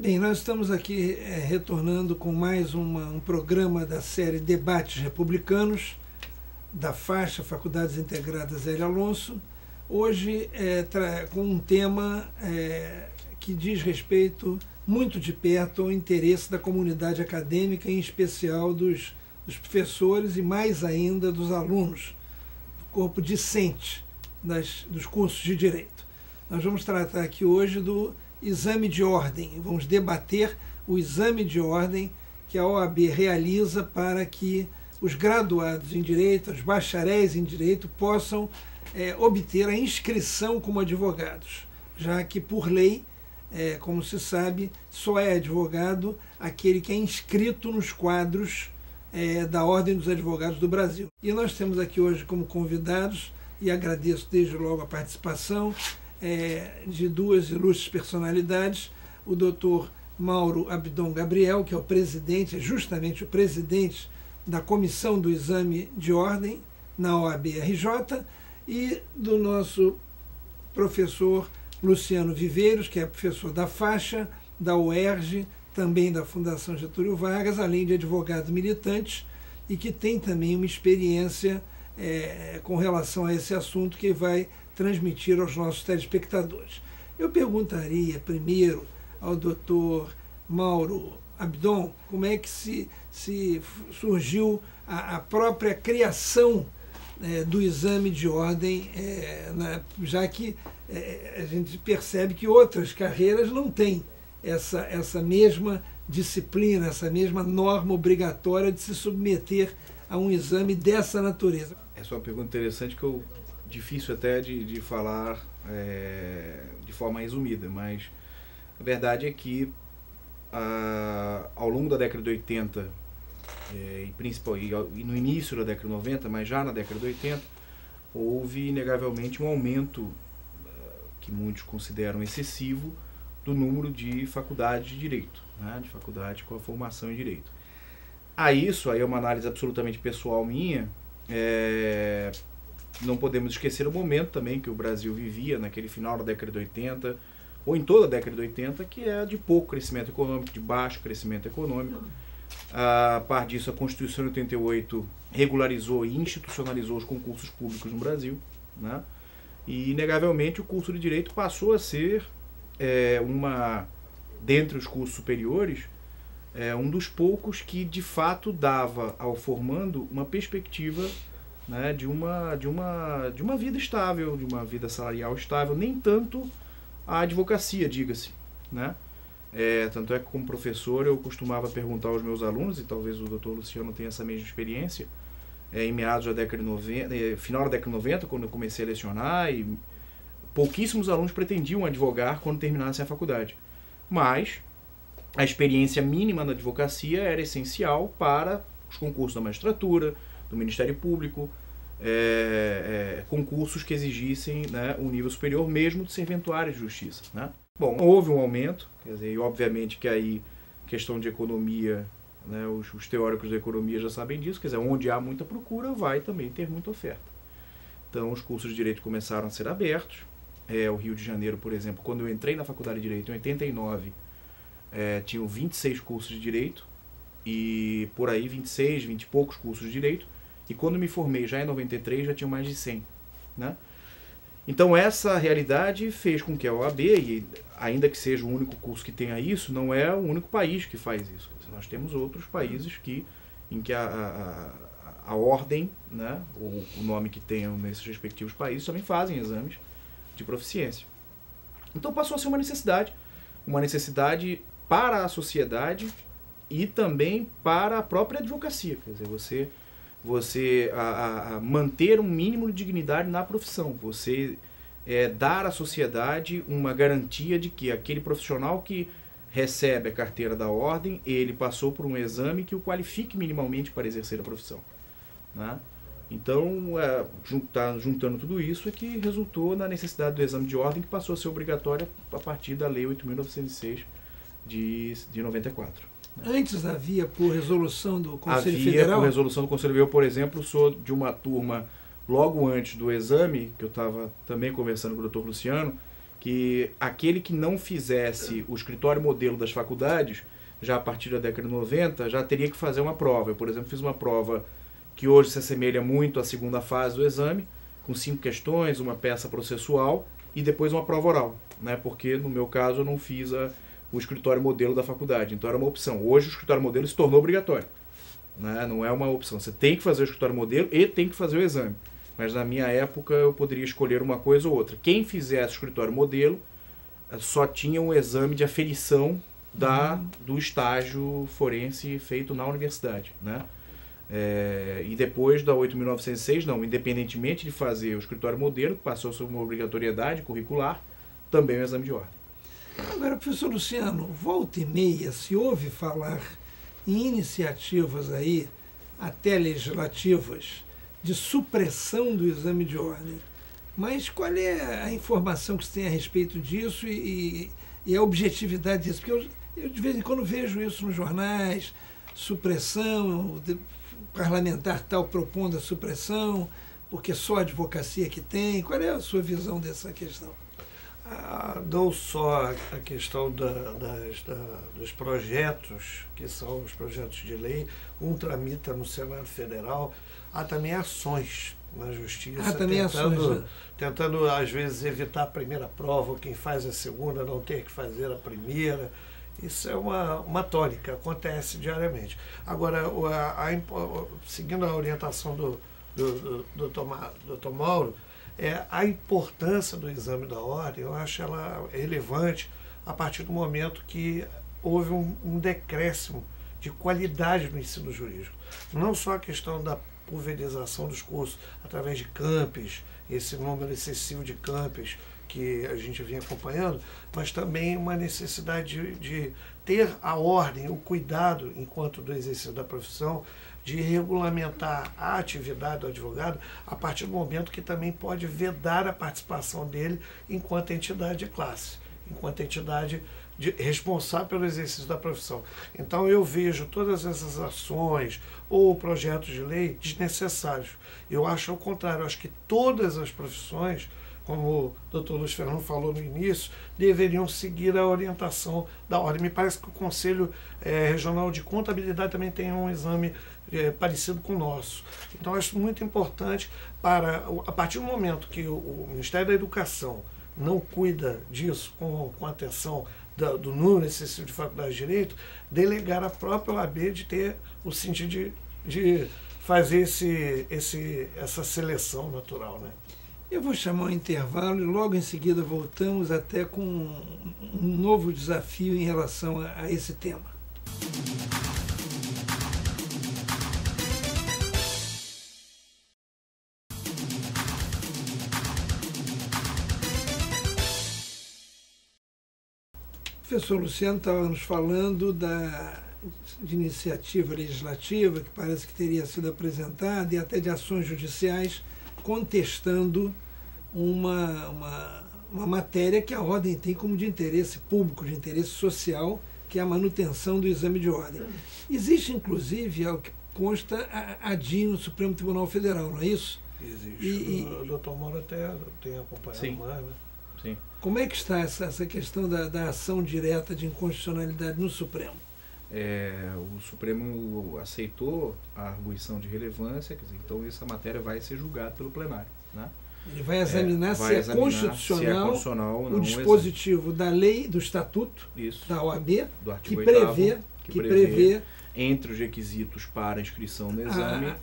Bem, nós estamos aqui retornando com mais um programa da série Debates Republicanos, da faixa Faculdades Integradas Hélio Alonso, hoje com um tema que diz respeito muito de perto ao interesse da comunidade acadêmica, em especial dos professores e mais ainda dos alunos, do corpo discente dos cursos de Direito. Nós vamos tratar aqui hoje do exame de ordem, vamos debater o exame de ordem que a OAB realiza para que os graduados em Direito, os bacharéis em Direito, possam obter a inscrição como advogados, já que, por lei, como se sabe, só é advogado aquele que é inscrito nos quadros da Ordem dos Advogados do Brasil. E nós temos aqui hoje como convidados, e agradeço desde logo a participação, de duas ilustres personalidades, o doutor Mauro Abdon Gabriel, que é o presidente, é justamente o presidente da Comissão do Exame de Ordem na OAB-RJ, e do nosso professor Luciano Viveiros, que é professor da faixa, da UERJ, também da Fundação Getúlio Vargas, além de advogado militante, e que tem também uma experiência com relação a esse assunto que vai transmitir aos nossos telespectadores. Eu perguntaria primeiro ao doutor Mauro Abdon como é que se surgiu a própria criação do exame de ordem, já que a gente percebe que outras carreiras não têm essa mesma disciplina, essa mesma norma obrigatória de se submeter a um exame dessa natureza. Essa é uma pergunta interessante que difícil até de falar de forma resumida, mas a verdade é que ao longo da década de 80 e no início da década de 90, mas já na década de 80, houve inegavelmente um aumento que muitos consideram excessivo do número de faculdades de Direito, de faculdades com a formação em Direito. Isso é uma análise absolutamente pessoal minha. Não podemos esquecer o momento também que o Brasil vivia naquele final da década de 80, ou em toda a década de 80, que é de pouco crescimento econômico, de baixo crescimento econômico. A par disso, a Constituição de 88 regularizou e institucionalizou os concursos públicos no Brasil, E, inegavelmente, o curso de Direito passou a ser, dentre os cursos superiores, um dos poucos que, de fato, dava ao formando uma perspectiva de uma vida estável, de uma vida salarial estável, nem tanto a advocacia, diga-se. Tanto é que, como professor, eu costumava perguntar aos meus alunos, e talvez o doutor Luciano tenha essa mesma experiência, em meados da década de 90, final da década de 90, quando eu comecei a lecionar, e pouquíssimos alunos pretendiam advogar quando terminassem a faculdade. Mas a experiência mínima na advocacia era essencial para os concursos da magistratura, do Ministério Público, concursos que exigissem um nível superior mesmo de serventuário de justiça. Bom, houve um aumento, quer dizer, e obviamente que aí, questão de economia, os teóricos da economia já sabem disso, quer dizer, onde há muita procura, vai também ter muita oferta. Então, os cursos de Direito começaram a ser abertos. O Rio de Janeiro, por exemplo, quando eu entrei na Faculdade de Direito em 89, tinham 26 cursos de Direito, e por aí 26, 20 e poucos cursos de Direito, e quando me formei já em 93 já tinham mais de 100. Então essa realidade fez com que a OAB, e ainda que seja o único curso que tenha isso, não é o único país que faz isso. Nós temos outros países em que a ordem, ou o nome que tenham nesses respectivos países, também fazem exames de proficiência. Então passou a ser uma necessidade para a sociedade e também para a própria advocacia. Quer dizer, você manter um mínimo de dignidade na profissão, você dar à sociedade uma garantia de que aquele profissional que recebe a carteira da ordem, ele passou por um exame que o qualifique minimamente para exercer a profissão. Então, juntando tudo isso é que resultou na necessidade do exame de ordem, que passou a ser obrigatória a partir da Lei 8.906 de 94. Antes havia por resolução do Conselho Havia Federal? Por resolução do Conselho Federal, por exemplo, sou de uma turma logo antes do exame, que eu estava também conversando com o Dr. Luciano, que aquele que não fizesse o escritório modelo das faculdades, já a partir da década de 90, já teria que fazer uma prova. Eu, por exemplo, fiz uma prova que hoje se assemelha muito à segunda fase do exame, com 5 questões, uma peça processual e depois uma prova oral, né? Porque no meu caso eu não fiz o escritório modelo da faculdade, então era uma opção. Hoje o escritório modelo se tornou obrigatório, né? Não é uma opção, você tem que fazer o escritório modelo e tem que fazer o exame. Mas na minha época eu poderia escolher uma coisa ou outra. Quem fizesse o escritório modelo só tinha um exame de aferição do estágio forense feito na universidade, né? E depois da 8.906, não, independentemente de fazer o escritório modelo, passou a ser uma obrigatoriedade curricular, também o exame de ordem. Agora, professor Luciano, volta e meia se ouve falar em iniciativas aí, até legislativas, de supressão do exame de ordem. Mas qual é a informação que você tem a respeito disso e a objetividade disso? Porque eu de vez em quando vejo isso nos jornais, supressão, o parlamentar tal propondo a supressão, porque só a advocacia que tem. Qual é a sua visão dessa questão? Não só a questão dos projetos, que são os projetos de lei, tramita no Senado Federal, há também ações na Justiça, tentando às vezes evitar a primeira prova, ou quem faz a segunda não ter que fazer a primeira. Isso é uma tônica, acontece diariamente. Agora, seguindo a orientação do Dr. Mauro, a importância do exame da ordem, eu acho ela relevante a partir do momento que houve um decréscimo de qualidade no ensino jurídico. Não só a questão da pulverização dos cursos através de campus, esse número excessivo de campus que a gente vinha acompanhando, mas também uma necessidade de ter a ordem, o cuidado, enquanto do exercício da profissão, de regulamentar a atividade do advogado a partir do momento que também pode vedar a participação dele enquanto entidade de classe, enquanto entidade responsável pelo exercício da profissão. Então eu vejo todas essas ações ou projetos de lei desnecessários. Eu acho ao contrário, eu acho que todas as profissões, como o Dr. Luiz Fernando falou no início, deveriam seguir a orientação da ordem. Me parece que o Conselho Regional de Contabilidade também tem um exame parecido com o nosso. Então, acho muito importante, a partir do momento que o Ministério da Educação não cuida disso com atenção do número excessivo de faculdades de Direito, delegar a própria OAB de ter o sentido de fazer essa seleção natural, né? Eu vou chamar um intervalo e logo em seguida voltamos até com um novo desafio em relação a esse tema. O professor Luciano estava nos falando de iniciativa legislativa que parece que teria sido apresentada e até de ações judiciais contestando uma matéria que a ordem tem como de interesse público, de interesse social, que é a manutenção do exame de ordem. Existe, inclusive, ao que consta, a DIN no Supremo Tribunal Federal, não é isso? Existe. O Dr. Mauro até tem acompanhado mais, né? Sim. Como é que está essa questão da ação direta de inconstitucionalidade no Supremo? O Supremo aceitou a arguição de relevância, quer dizer, então essa matéria vai ser julgada pelo plenário, né? Ele vai examinar se é constitucional ou não, o dispositivo da lei, do estatuto, da OAB, do artigo que prevê entre os requisitos para a inscrição no exame,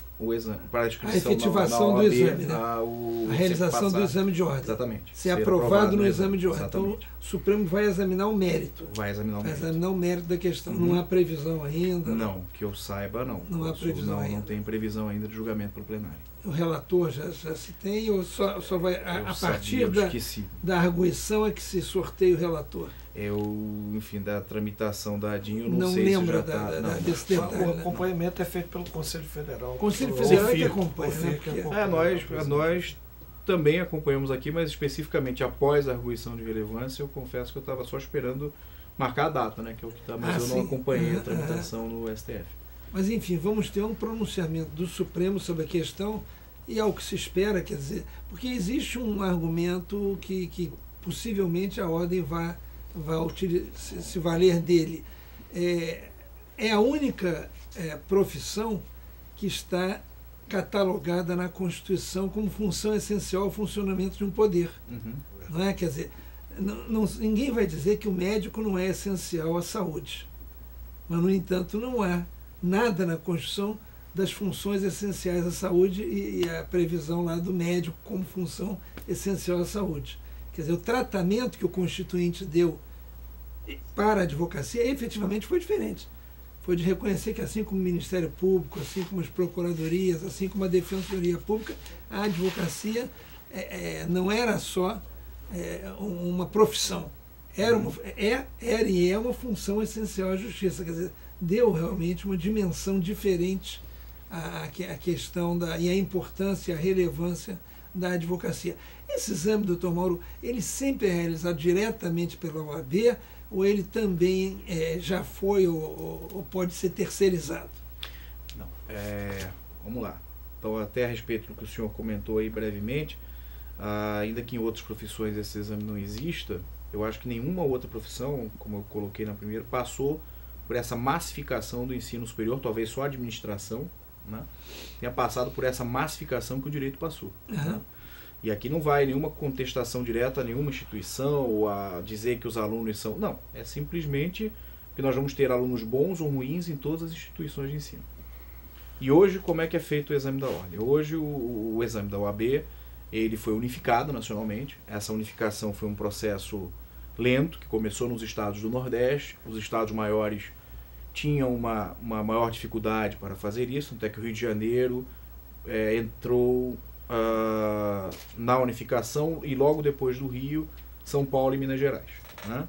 para a inscrição a efetivação na OAB, do exame, né? A realização do exame de ordem. Exatamente. Ser aprovado no exame de ordem. Exatamente. Então, o Supremo vai examinar o mérito. Vai examinar o mérito da questão. Não há previsão ainda? Não, que eu saiba, não. Não há previsão ainda. Não tem previsão ainda de julgamento pelo plenário. O relator já se tem ou só vai a partir da arguição é que se sorteia o relator? Enfim, da tramitação da ADIM, eu não sei lembra se já está... desse detalhe. O acompanhamento é feito pelo Conselho Federal. O Conselho Federal é que acompanha, nós também acompanhamos aqui, mas especificamente após a arguição de relevância, eu confesso que eu estava só esperando marcar a data, né? Que é o que está, mas eu não acompanhei a tramitação no STF. Mas, enfim, vamos ter um pronunciamento do Supremo sobre a questão e ao que se espera, quer dizer, porque existe um argumento que possivelmente a ordem vai se valer dele. É a única profissão que está catalogada na Constituição como função essencial ao funcionamento de um poder. Uhum. Não é? Quer dizer, ninguém vai dizer que o médico não é essencial à saúde. Mas, no entanto, não há nada na Constituição das funções essenciais à saúde e a previsão lá do médico como função essencial à saúde. Quer dizer, o tratamento que o Constituinte deu para a advocacia efetivamente foi diferente. Foi de reconhecer que, assim como o Ministério Público, assim como as procuradorias, assim como a Defensoria Pública, a advocacia não era só uma profissão. Era e é uma função essencial à justiça. Quer dizer, deu realmente uma dimensão diferente à questão e a importância, a relevância da advocacia. Esse exame, doutor Mauro, ele sempre é realizado diretamente pela OAB ou ele também já foi ou pode ser terceirizado? Não. Vamos lá. Então, até a respeito do que o senhor comentou aí brevemente, ainda que em outras profissões esse exame não exista, eu acho que nenhuma outra profissão, como eu coloquei na primeira, passou por essa massificação do ensino superior, talvez só a administração, né, tenha passado por essa massificação que o direito passou. Uhum. Né? E aqui não vai nenhuma contestação direta a nenhuma instituição ou a dizer que os alunos são... Não, é simplesmente que nós vamos ter alunos bons ou ruins em todas as instituições de ensino. E hoje, como é que é feito o exame da ordem? Hoje, o exame da OAB, ele foi unificado nacionalmente. Essa unificação foi um processo lento, que começou nos estados do Nordeste. Os estados maiores tinham uma maior dificuldade para fazer isso, até que o Rio de Janeiro entrou na unificação e logo depois do Rio, São Paulo e Minas Gerais. Né?